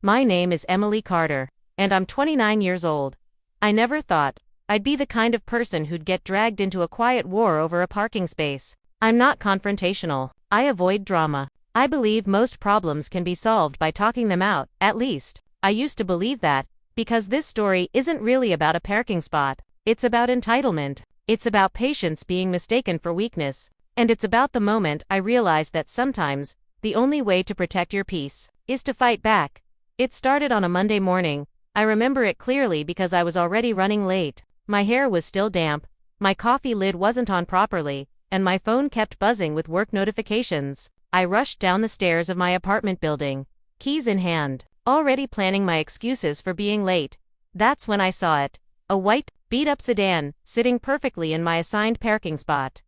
My name is Emily Carter, and I'm 29 years old. I never thought I'd be the kind of person who'd get dragged into a quiet war over a parking space. I'm not confrontational. I avoid drama. I believe most problems can be solved by talking them out, at least. I used to believe that, because this story isn't really about a parking spot. It's about entitlement. It's about patience being mistaken for weakness. And it's about the moment I realized that sometimes, the only way to protect your peace is to fight back. It started on a Monday morning. I remember it clearly because I was already running late. My hair was still damp, my coffee lid wasn't on properly, and my phone kept buzzing with work notifications. I rushed down the stairs of my apartment building, keys in hand, already planning my excuses for being late. That's when I saw it. A white, beat-up sedan, sitting perfectly in my assigned parking spot.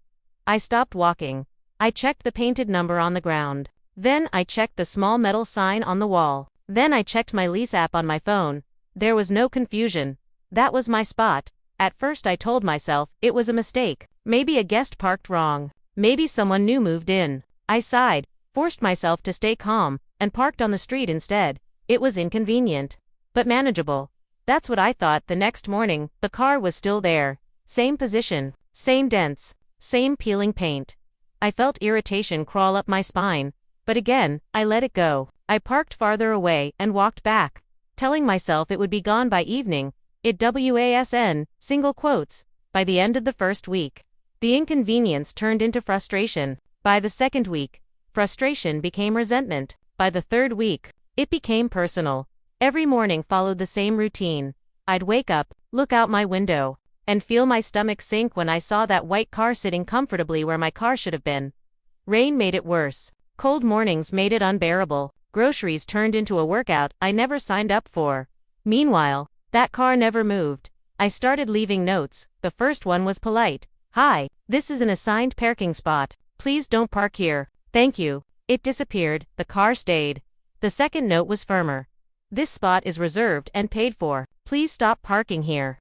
I stopped walking. I checked the painted number on the ground. Then I checked the small metal sign on the wall. Then I checked my lease app on my phone. There was no confusion. That was my spot. At first I told myself it was a mistake. Maybe a guest parked wrong. Maybe someone new moved in. I sighed, forced myself to stay calm, and parked on the street instead. It was inconvenient, but manageable. That's what I thought. The next morning, the car was still there. Same position, same dents, same peeling paint. I felt irritation crawl up my spine, but again, I let it go. I parked farther away and walked back, telling myself it would be gone by evening. It single quotes, by the end of the first week. The inconvenience turned into frustration. By the second week, frustration became resentment. By the third week, it became personal. Every morning followed the same routine. I'd wake up, look out my window, and feel my stomach sink when I saw that white car sitting comfortably where my car should have been. Rain made it worse. Cold mornings made it unbearable. Groceries turned into a workout I never signed up for. Meanwhile, that car never moved. I started leaving notes. The first one was polite. "Hi, this is an assigned parking spot. Please don't park here. Thank you." It disappeared. The car stayed. The second note was firmer. "This spot is reserved and paid for. Please stop parking here."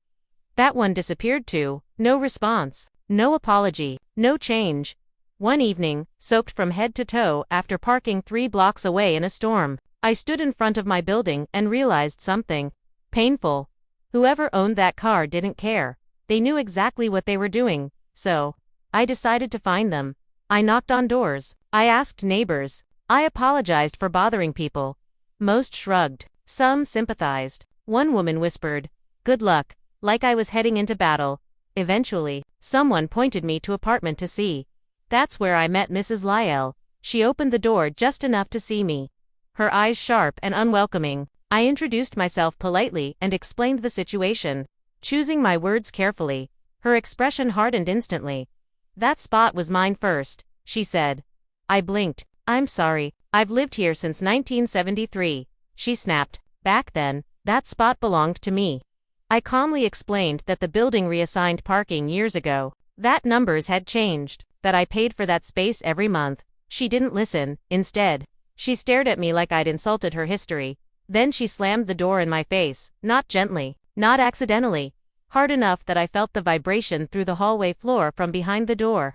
That one disappeared too. No response. No apology. No change. One evening, soaked from head to toe after parking 3 blocks away in a storm, I stood in front of my building and realized something painful. Whoever owned that car didn't care. They knew exactly what they were doing. So, I decided to find them. I knocked on doors. I asked neighbors. I apologized for bothering people. Most shrugged. Some sympathized. One woman whispered, "Good luck," like I was heading into battle. Eventually, someone pointed me to apartment to see. That's where I met Mrs. Lyell. She opened the door just enough to see me. Her eyes sharp and unwelcoming. I introduced myself politely and explained the situation, choosing my words carefully. Her expression hardened instantly. "That spot was mine first," she said. I blinked. "I'm sorry, I've lived here since 1973, she snapped. "Back then, that spot belonged to me." I calmly explained that the building reassigned parking years ago. That numbers had changed, that I paid for that space every month. She didn't listen. Instead, she stared at me like I'd insulted her history. Then she slammed the door in my face, not gently, not accidentally, hard enough that I felt the vibration through the hallway floor from behind the door.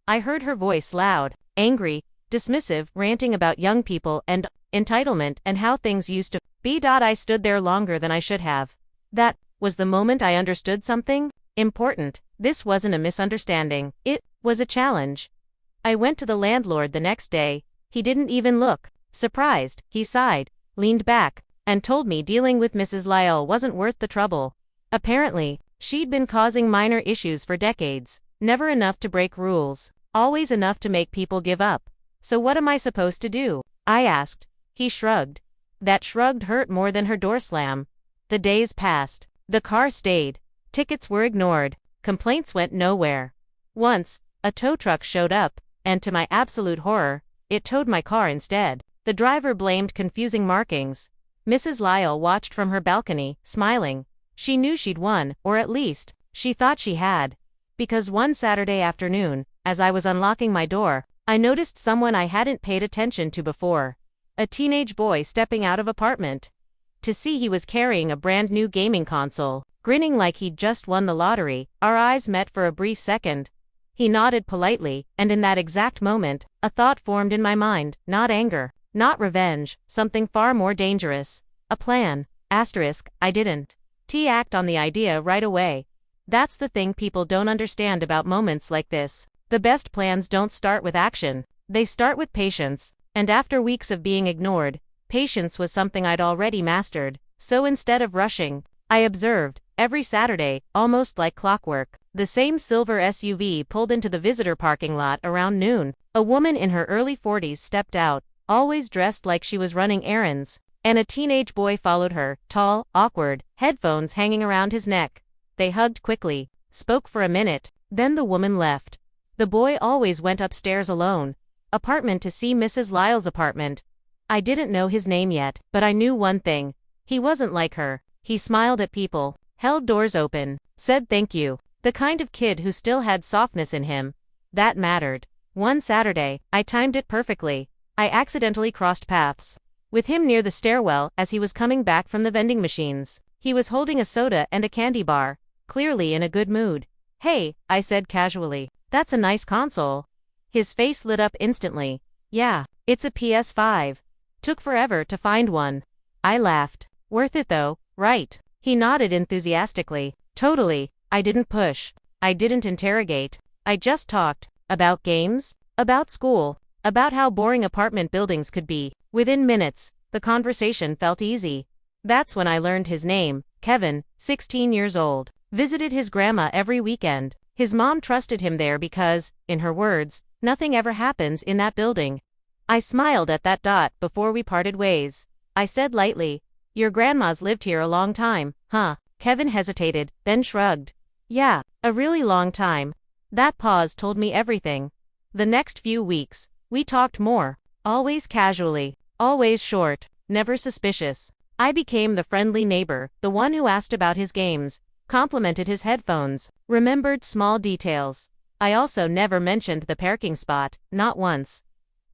I heard her voice loud, angry, dismissive, ranting about young people and entitlement and how things used to be. I stood there longer than I should have. That was the moment I understood something important. This wasn't a misunderstanding. It was a challenge. I went to the landlord the next day. He didn't even look surprised. He sighed, leaned back, and told me dealing with Mrs. Lyell wasn't worth the trouble. Apparently, she'd been causing minor issues for decades. Never enough to break rules. Always enough to make people give up. "So what am I supposed to do?" I asked. He shrugged. That shrug hurt more than her door slam. The days passed. The car stayed. Tickets were ignored. Complaints went nowhere. Once, a tow truck showed up, and to my absolute horror, it towed my car instead. The driver blamed confusing markings. Mrs. Lyell watched from her balcony, smiling. She knew she'd won, or at least, she thought she had. Because one Saturday afternoon, as I was unlocking my door, I noticed someone I hadn't paid attention to before. A teenage boy stepping out of apartment. To see he was carrying a brand new gaming console, grinning like he'd just won the lottery. Our eyes met for a brief second. He nodded politely, and in that exact moment, a thought formed in my mind, not anger, not revenge, something far more dangerous. A plan. Asterisk, I didn't. Act on the idea right away. That's the thing people don't understand about moments like this. The best plans don't start with action. They start with patience. And after weeks of being ignored, patience was something I'd already mastered. So instead of rushing, I observed, every Saturday, almost like clockwork, the same silver SUV pulled into the visitor parking lot around noon. A woman in her early 40s stepped out, always dressed like she was running errands, and a teenage boy followed her, tall, awkward, headphones hanging around his neck. They hugged quickly, spoke for a minute, then the woman left. The boy always went upstairs alone, apartment to see Mrs. Lyle's apartment. I didn't know his name yet, but I knew one thing. He wasn't like her. He smiled at people, held doors open, said thank you. The kind of kid who still had softness in him. That mattered. One Saturday, I timed it perfectly. I accidentally crossed paths with him near the stairwell as he was coming back from the vending machines. He was holding a soda and a candy bar, clearly in a good mood. Hey, I said casually, that's a nice console. His face lit up instantly. Yeah, it's a PS5. Took forever to find one. I laughed. Worth it though, right? He nodded enthusiastically. Totally. I didn't push. I didn't interrogate. I just talked. About games? About school? About how boring apartment buildings could be. Within minutes, the conversation felt easy. That's when I learned his name, Kevin, 16 years old. Visited his grandma every weekend. His mom trusted him there because, in her words, nothing ever happens in that building. I smiled at that dot before we parted ways. I said lightly, your grandma's lived here a long time, huh? Kevin hesitated, then shrugged. Yeah, a really long time. That pause told me everything. The next few weeks, we talked more. Always casually. Always short. Never suspicious. I became the friendly neighbor, the one who asked about his games, complimented his headphones, remembered small details. I also never mentioned the parking spot, not once.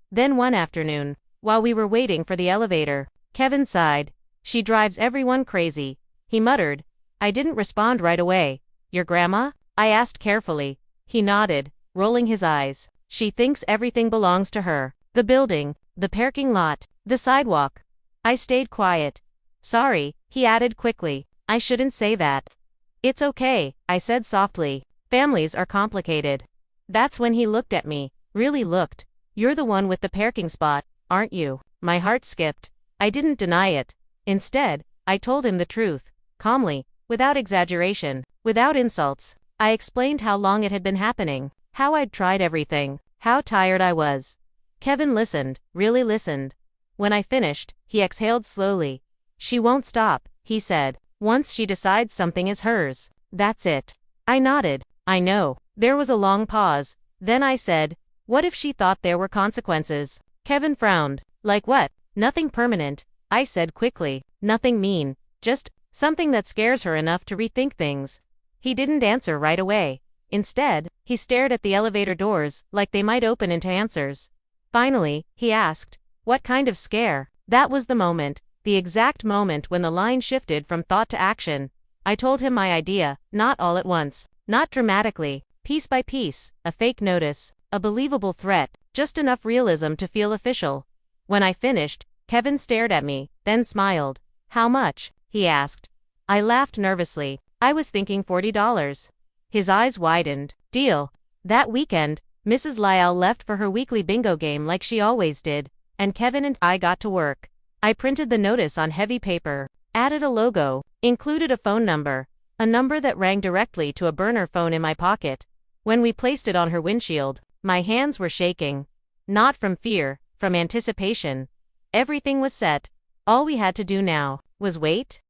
Then one afternoon, while we were waiting for the elevator, Kevin sighed. She drives everyone crazy. He muttered. I didn't respond right away. Your grandma? I asked carefully. He nodded, rolling his eyes. She thinks everything belongs to her. The building, the parking lot, the sidewalk. I stayed quiet. Sorry, he added quickly. I shouldn't say that. It's okay, I said softly. Families are complicated. That's when he looked at me. Really looked. You're the one with the parking spot, aren't you? My heart skipped. I didn't deny it. Instead, I told him the truth, calmly, without exaggeration, without insults. I explained how long it had been happening, how I'd tried everything, how tired I was. Kevin listened, really listened. When I finished, he exhaled slowly. She won't stop, he said. Once she decides something is hers, that's it. I nodded. I know. There was a long pause. Then I said, what if she thought there were consequences? Kevin frowned. Like what? Nothing permanent, I said quickly. Nothing mean. Just something that scares her enough to rethink things. He didn't answer right away. Instead, he stared at the elevator doors, like they might open into answers. Finally, he asked, what kind of scare? That was the moment, the exact moment when the line shifted from thought to action. I told him my idea, not all at once, not dramatically, piece by piece, a fake notice, a believable threat, just enough realism to feel official. When I finished, Kevin stared at me, then smiled. How much? He asked. I laughed nervously. I was thinking $40. His eyes widened. Deal. That weekend, Mrs. Lyle left for her weekly bingo game like she always did, and Kevin and I got to work. I printed the notice on heavy paper, added a logo, included a phone number, a number that rang directly to a burner phone in my pocket. When we placed it on her windshield, my hands were shaking. Not from fear, from anticipation. Everything was set. All we had to do now was wait.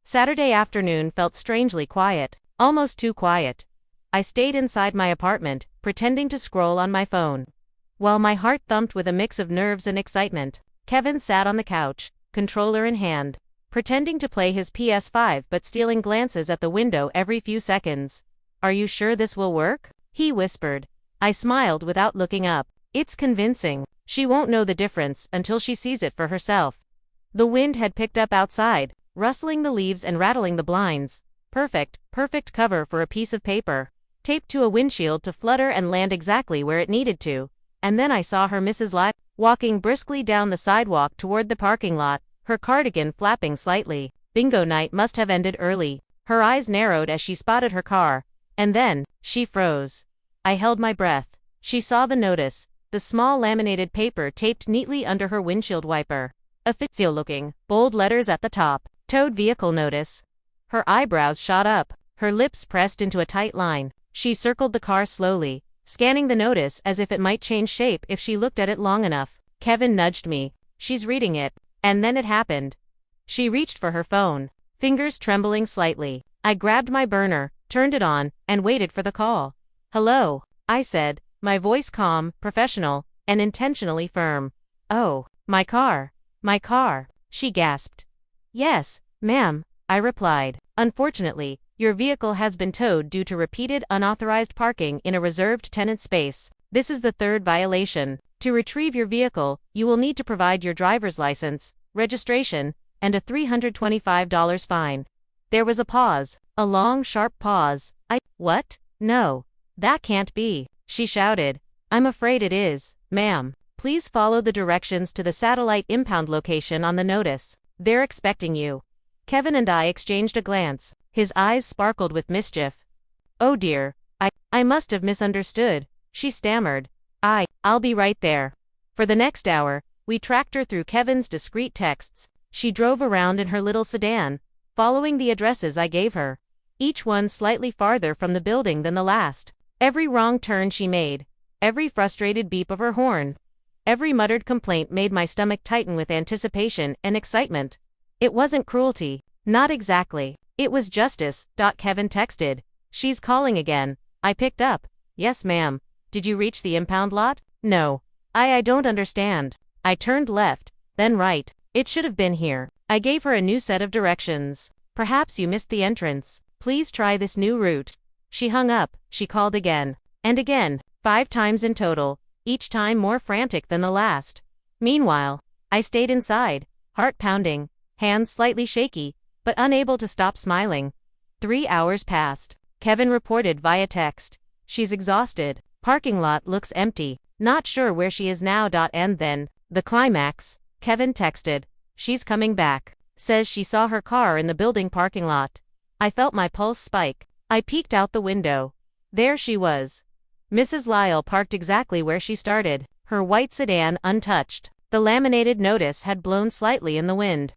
Saturday afternoon felt strangely quiet, almost too quiet. I stayed inside my apartment, pretending to scroll on my phone. While my heart thumped with a mix of nerves and excitement, Kevin sat on the couch, controller in hand, pretending to play his PS5 but stealing glances at the window every few seconds. Are you sure this will work? He whispered. I smiled without looking up. It's convincing. She won't know the difference until she sees it for herself. The wind had picked up outside, rustling the leaves and rattling the blinds. Perfect cover for a piece of paper, taped to a windshield to flutter and land exactly where it needed to. And then I saw her Mrs. Lyle, walking briskly down the sidewalk toward the parking lot, her cardigan flapping slightly. Bingo night must have ended early. Her eyes narrowed as she spotted her car, and then, she froze. I held my breath. She saw the notice, the small laminated paper taped neatly under her windshield wiper. Official-looking, bold letters at the top. Towed vehicle notice. Her eyebrows shot up, her lips pressed into a tight line. She circled the car slowly, scanning the notice as if it might change shape if she looked at it long enough. Kevin nudged me. She's reading it. And then it happened. She reached for her phone, fingers trembling slightly. I grabbed my burner, turned it on, and waited for the call. "Hello," I said, my voice calm, professional, and intentionally firm. "Oh, my car. My car," she gasped. "Yes, ma'am," I replied. "Unfortunately, your vehicle has been towed due to repeated unauthorized parking in a reserved tenant space. This is the third violation. To retrieve your vehicle, you will need to provide your driver's license, registration, and a $325 fine." There was a pause, a long, sharp pause. What? No. That can't be, she shouted. "I'm afraid it is, ma'am. Please follow the directions to the satellite impound location on the notice. They're expecting you." Kevin and I exchanged a glance. His eyes sparkled with mischief. "Oh dear, I must have misunderstood," she stammered. I'll be right there." For the next hour, we tracked her through Kevin's discreet texts. She drove around in her little sedan, following the addresses I gave her, each one slightly farther from the building than the last. Every wrong turn she made, every frustrated beep of her horn, every muttered complaint made my stomach tighten with anticipation and excitement. It wasn't cruelty. Not exactly. It was justice. Kevin texted. "She's calling again." I picked up. "Yes, ma'am. Did you reach the impound lot?" "No. I don't understand." I turned left, then right. "It should have been here." I gave her a new set of directions. "Perhaps you missed the entrance. Please try this new route." She hung up. She called again. And again, 5 times in total, each time more frantic than the last. Meanwhile, I stayed inside, heart pounding, hands slightly shaky, but unable to stop smiling. 3 hours passed. Kevin reported via text. "She's exhausted. Parking lot looks empty. Not sure where she is now." And then, the climax, Kevin texted. "She's coming back. Says she saw her car in the building parking lot." I felt my pulse spike. I peeked out the window. There she was. Mrs. Lyle parked exactly where she started, her white sedan untouched. The laminated notice had blown slightly in the wind.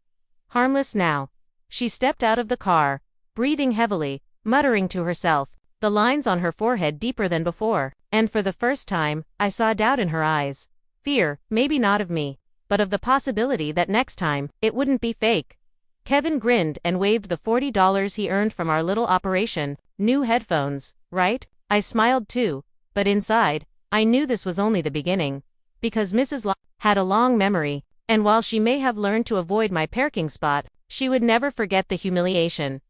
Harmless now. She stepped out of the car, breathing heavily, muttering to herself, the lines on her forehead deeper than before, and for the first time, I saw doubt in her eyes. Fear, maybe not of me, but of the possibility that next time, it wouldn't be fake. Kevin grinned and waved the $40 he earned from our little operation. "New headphones, right?" I smiled too, but inside, I knew this was only the beginning. Because Mrs. Lyle had a long memory, and while she may have learned to avoid my parking spot, she would never forget the humiliation.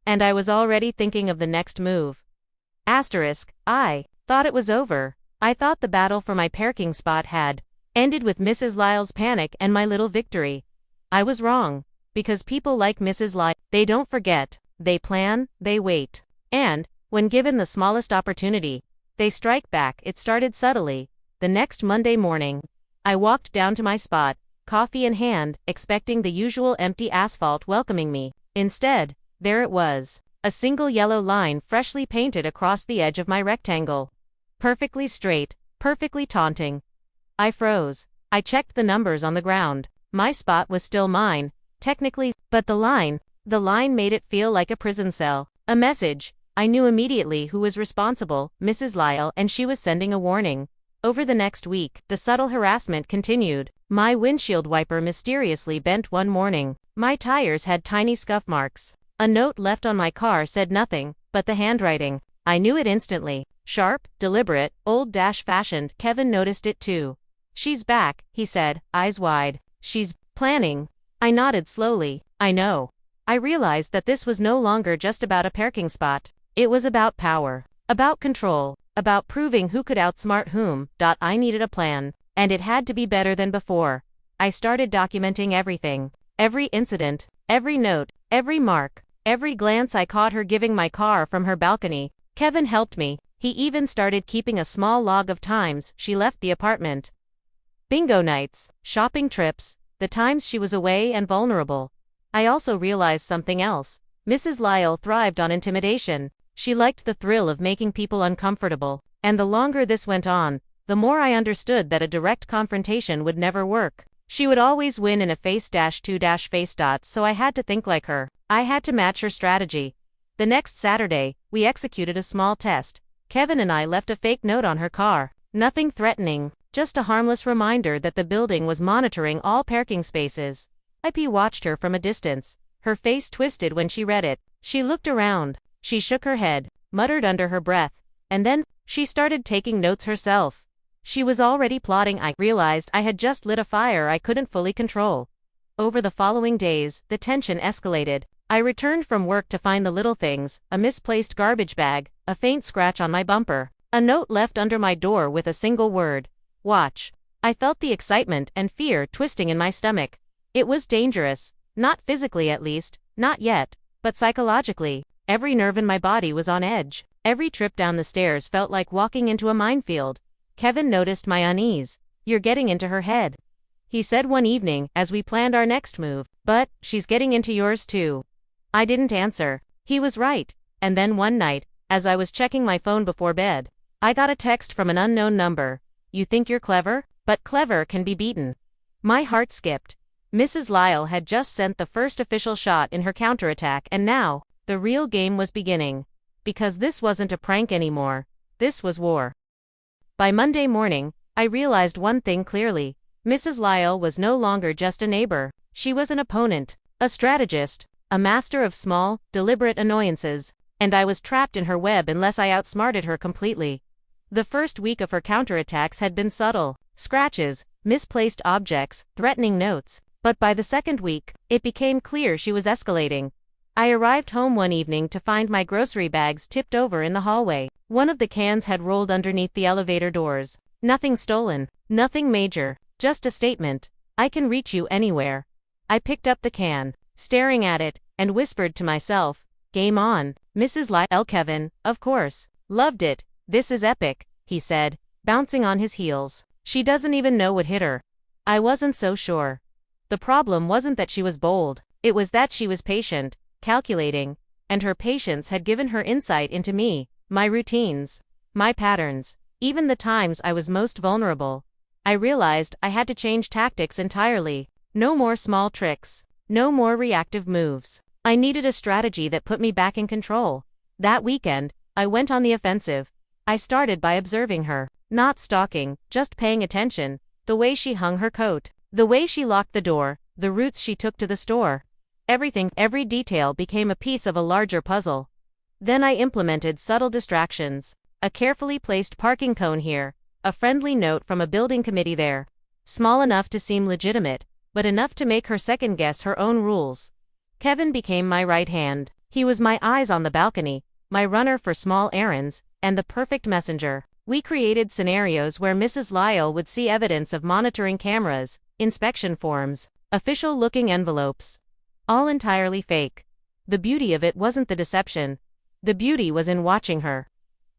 And I was already thinking of the next move. I thought it was over. I thought the battle for my parking spot had ended with Mrs. Lyle's panic and my little victory. I was wrong. Because people like Mrs. Lyle, they don't forget, they plan, they wait. And, when given the smallest opportunity, they strike back. It started subtly. The next Monday morning, I walked down to my spot, coffee in hand, expecting the usual empty asphalt welcoming me. Instead, there it was. A single yellow line freshly painted across the edge of my rectangle. Perfectly straight, perfectly taunting. I froze. I checked the numbers on the ground. My spot was still mine, technically, but the line made it feel like a prison cell. A message. I knew immediately who was responsible, Mrs. Lyle, and she was sending a warning. Over the next week, the subtle harassment continued. My windshield wiper mysteriously bent one morning. My tires had tiny scuff marks. A note left on my car said nothing, but the handwriting. I knew it instantly. Sharp, deliberate, old-fashioned. Kevin noticed it too. "She's back," he said, eyes wide. "She's planning." I nodded slowly. "I know." I realized that this was no longer just about a parking spot. It was about power. About control. About proving who could outsmart whom. I needed a plan. And it had to be better than before. I started documenting everything. Every incident. Every note. Every mark. Every glance I caught her giving my car from her balcony. Kevin helped me. He even started keeping a small log of times she left the apartment. Bingo nights, shopping trips, the times she was away and vulnerable. I also realized something else. Mrs. Lyle thrived on intimidation. She liked the thrill of making people uncomfortable, and the longer this went on, the more I understood that a direct confrontation would never work. She would always win in a face-to-face dots, so I had to think like her. I had to match her strategy. The next Saturday, we executed a small test. Kevin and I left a fake note on her car. Nothing threatening, just a harmless reminder that the building was monitoring all parking spaces. IP watched her from a distance. Her face twisted when she read it. She looked around. She shook her head, muttered under her breath, and then she started taking notes herself. She was already plotting. I realized I had just lit a fire I couldn't fully control. Over the following days, the tension escalated. I returned from work to find the little things: a misplaced garbage bag, a faint scratch on my bumper, a note left under my door with a single word: watch. I felt the excitement and fear twisting in my stomach. It was dangerous, not physically at least, not yet, but psychologically. Every nerve in my body was on edge. Every trip down the stairs felt like walking into a minefield. Kevin noticed my unease. "You're getting into her head," he said one evening as we planned our next move. "But she's getting into yours too." I didn't answer. He was right. And then one night, as I was checking my phone before bed, I got a text from an unknown number. "You think you're clever? But clever can be beaten." My heart skipped. Mrs. Lyle had just sent the first official shot in her counterattack, and now, the real game was beginning. Because this wasn't a prank anymore. This was war. By Monday morning, I realized one thing clearly. Mrs. Lyle was no longer just a neighbor. She was an opponent, a strategist, a master of small, deliberate annoyances, and I was trapped in her web unless I outsmarted her completely. The first week of her counterattacks had been subtle: scratches, misplaced objects, threatening notes. But by the second week, it became clear she was escalating. I arrived home one evening to find my grocery bags tipped over in the hallway. One of the cans had rolled underneath the elevator doors. Nothing stolen, nothing major, just a statement: "I can reach you anywhere." I picked up the can, staring at it, and whispered to myself, "Game on." Mrs. Lyle. Kevin, of course, loved it. "This is epic," he said, bouncing on his heels. "She doesn't even know what hit her." I wasn't so sure. The problem wasn't that she was bold, it was that she was patient, calculating, and her patience had given her insight into me, my routines, my patterns, even the times I was most vulnerable. I realized I had to change tactics entirely. No more small tricks, no more reactive moves. I needed a strategy that put me back in control. That weekend, I went on the offensive. I started by observing her, not stalking, just paying attention: the way she hung her coat, the way she locked the door, the routes she took to the store. Everything, every detail became a piece of a larger puzzle. Then I implemented subtle distractions: a carefully placed parking cone here, a friendly note from a building committee there. Small enough to seem legitimate, but enough to make her second-guess her own rules. Kevin became my right hand. He was my eyes on the balcony, my runner for small errands, and the perfect messenger. We created scenarios where Mrs. Lyle would see evidence of monitoring cameras, inspection forms, official-looking envelopes. All entirely fake. The beauty of it wasn't the deception. The beauty was in watching her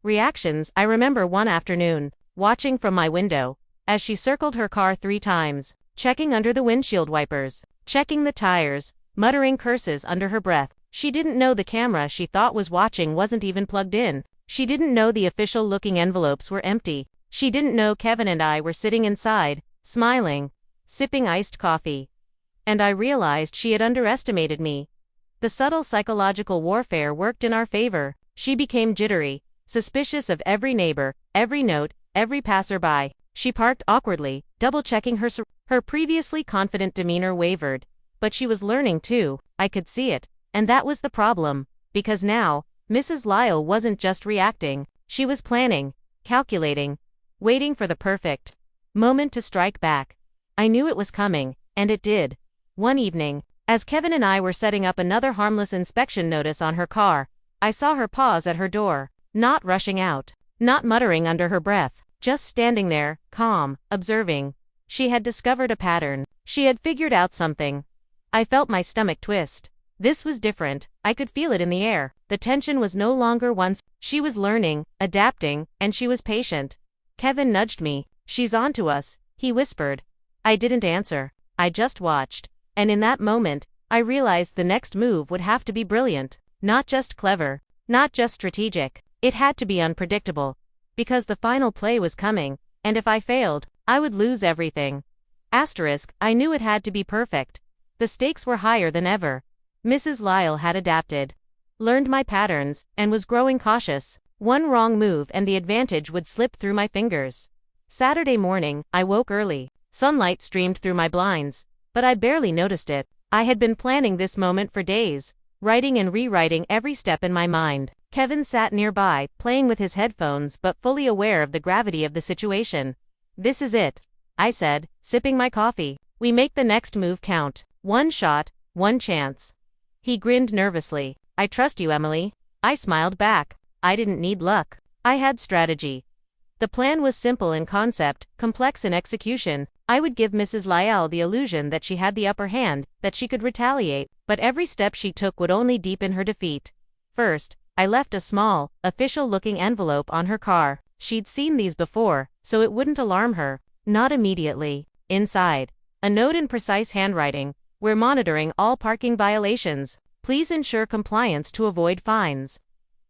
reactions. I remember one afternoon, watching from my window, as she circled her car 3 times, checking under the windshield wipers, checking the tires, muttering curses under her breath. She didn't know the camera she thought was watching wasn't even plugged in. She didn't know the official-looking envelopes were empty. She didn't know Kevin and I were sitting inside, smiling, sipping iced coffee. And I realized she had underestimated me. The subtle psychological warfare worked in our favor. She became jittery, suspicious of every neighbor, every note, every passerby. She parked awkwardly, double-checking her previously confident demeanor wavered. But she was learning too. I could see it. And that was the problem. Because now, Mrs. Lyle wasn't just reacting. She was planning, calculating, waiting for the perfect moment to strike back. I knew it was coming, and it did. One evening, as Kevin and I were setting up another harmless inspection notice on her car, I saw her pause at her door, not rushing out, not muttering under her breath, just standing there, calm, observing. She had discovered a pattern. She had figured out something. I felt my stomach twist. This was different. I could feel it in the air. The tension was no longer one. She was learning, adapting, and she was patient. Kevin nudged me. "She's on to us," he whispered. I didn't answer. I just watched. And in that moment, I realized the next move would have to be brilliant. Not just clever. Not just strategic. It had to be unpredictable. Because the final play was coming, and if I failed, I would lose everything. Asterisk, I knew it had to be perfect. The stakes were higher than ever. Mrs. Lyle had adapted, learned my patterns, and was growing cautious. One wrong move and the advantage would slip through my fingers. Saturday morning, I woke early. Sunlight streamed through my blinds, but I barely noticed it. I had been planning this moment for days, writing and rewriting every step in my mind. Kevin sat nearby, playing with his headphones but fully aware of the gravity of the situation. "This is it," I said, sipping my coffee. "We make the next move count. One shot, one chance." He grinned nervously. "I trust you, Emily." I smiled back. I didn't need luck. I had strategy. The plan was simple in concept, complex in execution. I would give Mrs. Lyle the illusion that she had the upper hand, that she could retaliate, but every step she took would only deepen her defeat. First, I left a small, official-looking envelope on her car. She'd seen these before, so it wouldn't alarm her. Not immediately. Inside, a note in precise handwriting. "We're monitoring all parking violations. Please ensure compliance to avoid fines."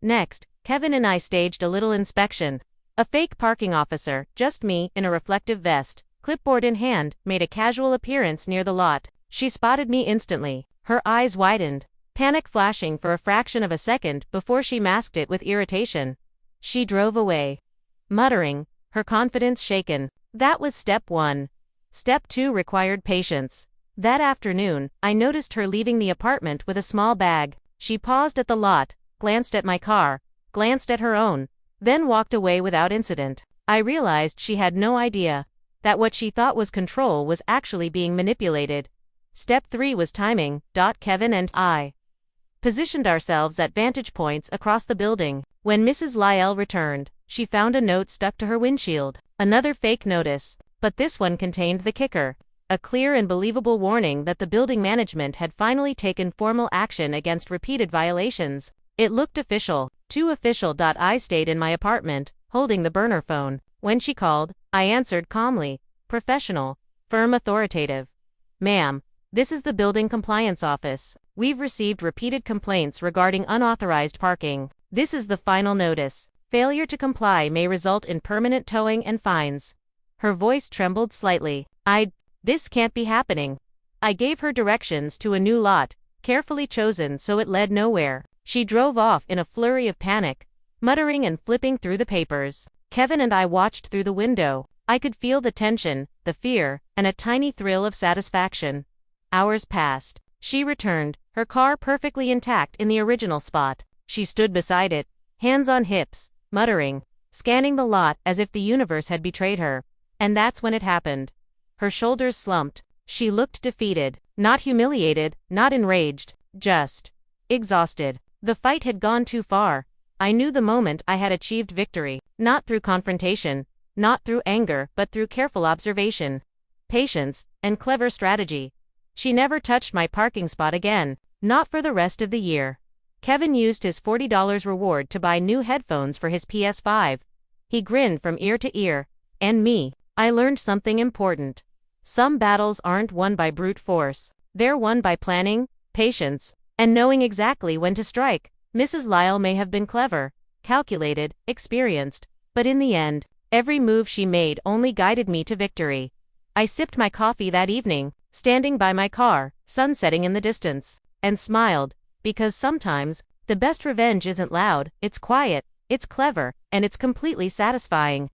Next, Kevin and I staged a little inspection. A fake parking officer, just me, in a reflective vest, clipboard in hand, made a casual appearance near the lot. She spotted me instantly. Her eyes widened, panic flashing for a fraction of a second before she masked it with irritation. She drove away, muttering, her confidence shaken. That was step 1. Step 2 required patience. That afternoon, I noticed her leaving the apartment with a small bag. She paused at the lot, glanced at my car, glanced at her own, then walked away without incident. I realized she had no idea that what she thought was control was actually being manipulated. Step 3 was timing. Kevin and I positioned ourselves at vantage points across the building. When Mrs. Lyle returned, she found a note stuck to her windshield. Another fake notice, but this one contained the kicker. A clear and believable warning that the building management had finally taken formal action against repeated violations. It looked official, too official. I stayed in my apartment, holding the burner phone. When she called, I answered calmly, professional, firm, authoritative. "Ma'am, this is the building compliance office. We've received repeated complaints regarding unauthorized parking. This is the final notice. Failure to comply may result in permanent towing and fines." Her voice trembled slightly. This can't be happening." I gave her directions to a new lot, carefully chosen so it led nowhere. She drove off in a flurry of panic, muttering and flipping through the papers. Kevin and I watched through the window. I could feel the tension, the fear, and a tiny thrill of satisfaction. Hours passed. She returned, her car perfectly intact in the original spot. She stood beside it, hands on hips, muttering, scanning the lot as if the universe had betrayed her. And that's when it happened. Her shoulders slumped. She looked defeated, not humiliated, not enraged, just exhausted. The fight had gone too far. I knew the moment I had achieved victory, not through confrontation, not through anger, but through careful observation, patience, and clever strategy. She never touched my parking spot again, not for the rest of the year. Kevin used his $40 reward to buy new headphones for his PS5. He grinned from ear to ear. And me. I learned something important. Some battles aren't won by brute force. They're won by planning, patience, and knowing exactly when to strike. Mrs. Lyle may have been clever, calculated, experienced, but in the end, every move she made only guided me to victory. I sipped my coffee that evening, standing by my car, sun setting in the distance, and smiled, because sometimes, the best revenge isn't loud, it's quiet, it's clever, and it's completely satisfying.